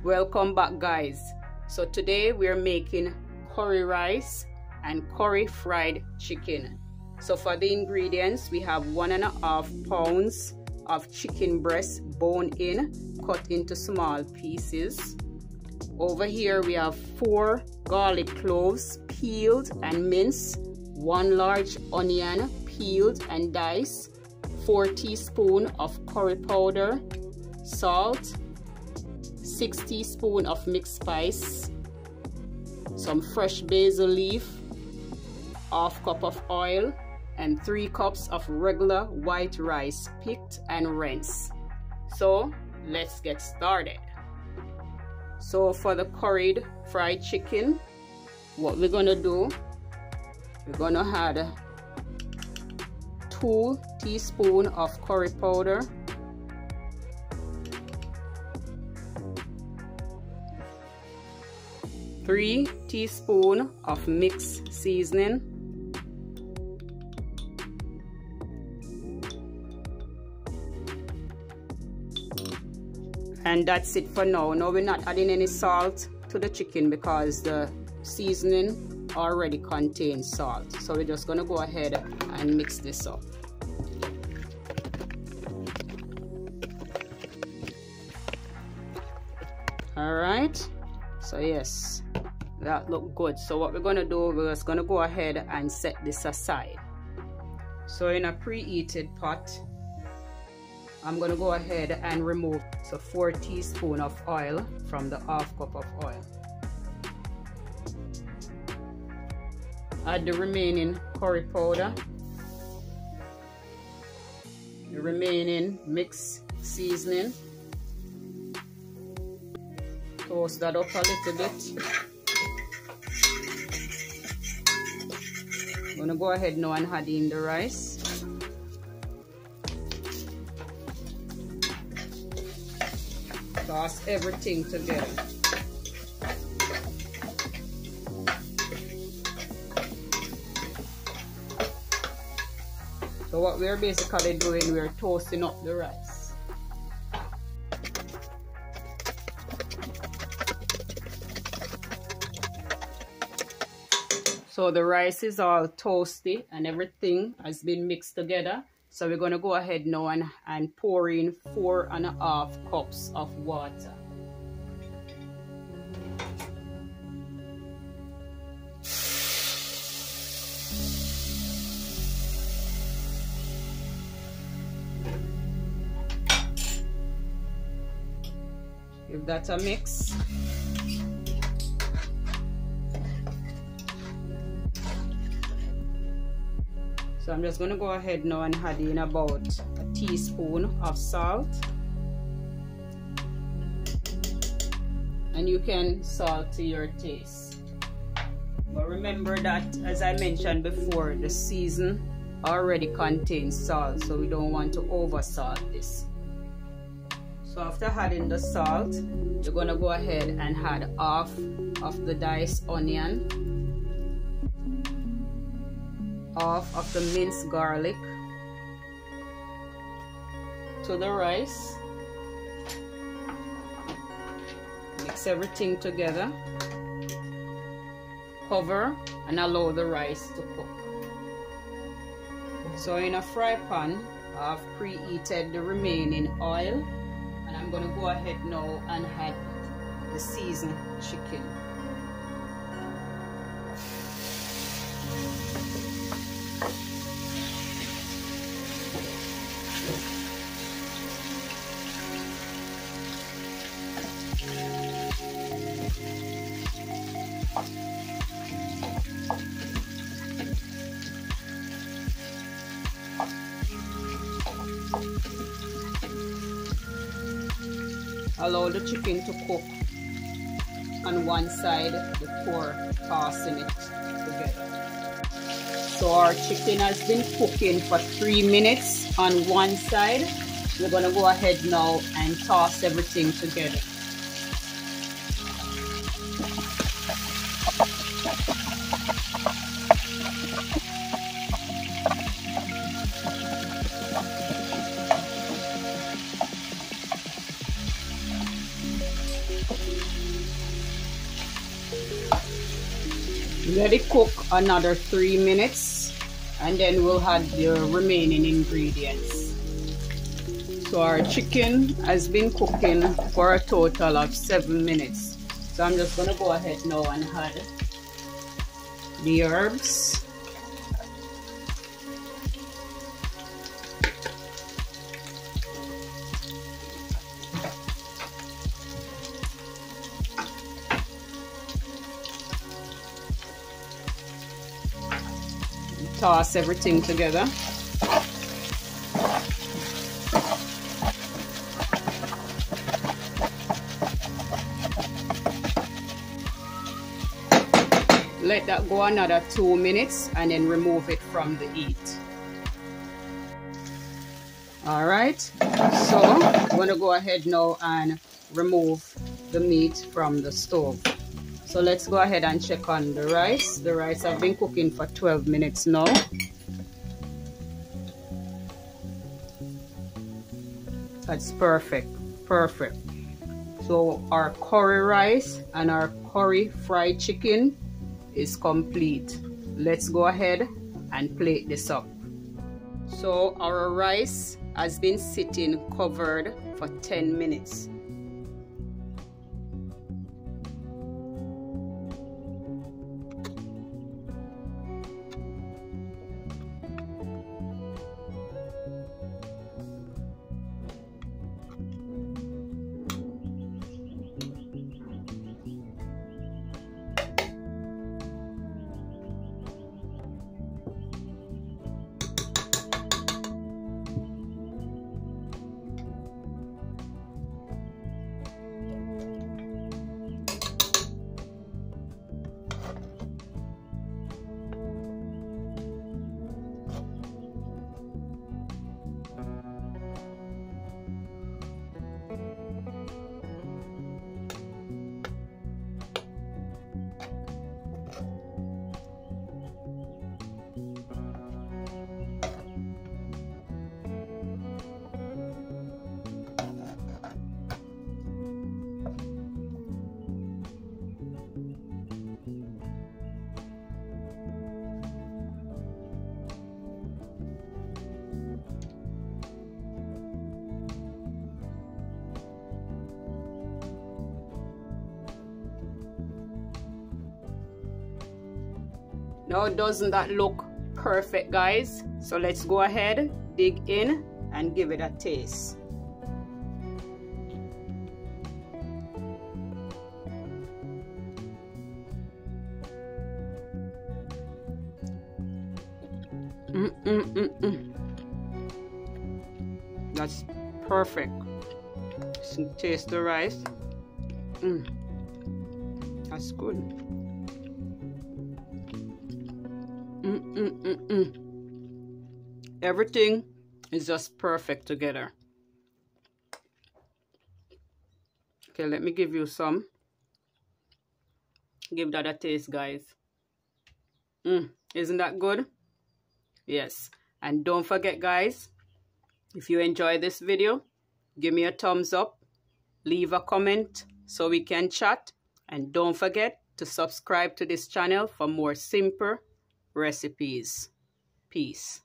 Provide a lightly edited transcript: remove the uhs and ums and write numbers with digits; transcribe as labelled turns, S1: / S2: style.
S1: Welcome back, guys. So today we're making curry rice and curry fried chicken. So for the ingredients, we have 1.5 pounds of chicken breast bone in, cut into small pieces. Over here we have 4 garlic cloves peeled and minced, 1 large onion peeled and diced, 4 teaspoons of curry powder, salt, 6 teaspoons of mixed spice, some fresh basil leaf, ½ cup of oil, and 3 cups of regular white rice picked and rinsed. So let's get started. So for the curried fried chicken, what we're gonna do, we're gonna add 2 teaspoons of curry powder, 3 teaspoons of mixed seasoning, and that's it for now. Now we're not adding any salt to the chicken because the seasoning already contains salt. So we're just gonna go ahead and mix this up. All right, so yes, that look good. So what we're gonna do, we're just gonna go ahead and set this aside. So in a preheated pot, I'm gonna go ahead and remove 4 teaspoons of oil from the ½ cup of oil. Add the remaining curry powder, the remaining mixed seasoning. Toast that up a little bit. I'm gonna go ahead now and add in the rice. Toss everything together. So what we're basically doing, we're toasting up the rice. So the rice is all toasty and everything has been mixed together. So we're going to go ahead now and pour in 4.5 cups of water. Give that a mix. So I'm just going to go ahead now and add in about a teaspoon of salt. And you can salt to your taste. But remember that, as I mentioned before, the season already contains salt, so we don't want to over salt this. So after adding the salt, you're going to go ahead and add half of the diced onion, half of the minced garlic to the rice. Mix everything together. Cover and allow the rice to cook. So in a fry pan, I've preheated the remaining oil, and I'm going to go ahead now and add the seasoned chicken. Allow the chicken to cook on one side before tossing it together. So our chicken has been cooking for 3 minutes on one side. We're going to go ahead now and toss everything together. Let it cook another 3 minutes and then we'll add the remaining ingredients. So our chicken has been cooking for a total of 7 minutes. So I'm just gonna go ahead now and add the herbs. Toss everything together. Let that go another 2 minutes and then remove it from the heat. All right, so I'm gonna go ahead now and remove the meat from the stove. So let's go ahead and check on the rice. The rice have been cooking for 12 minutes now. That's perfect, perfect. So our curry rice and our curry fried chicken is complete. Let's go ahead and plate this up. So our rice has been sitting covered for 10 minutes. Now, doesn't that look perfect, guys? So let's go ahead, dig in and give it a taste. That's perfect. Taste the rice. That's good. Everything is just perfect together. Okay, let me give you some. Give that a taste, guys. Isn't that good? Yes. And don't forget, guys, if you enjoy this video, give me a thumbs up, leave a comment so we can chat, and don't forget to subscribe to this channel for more simple recipes. Peace.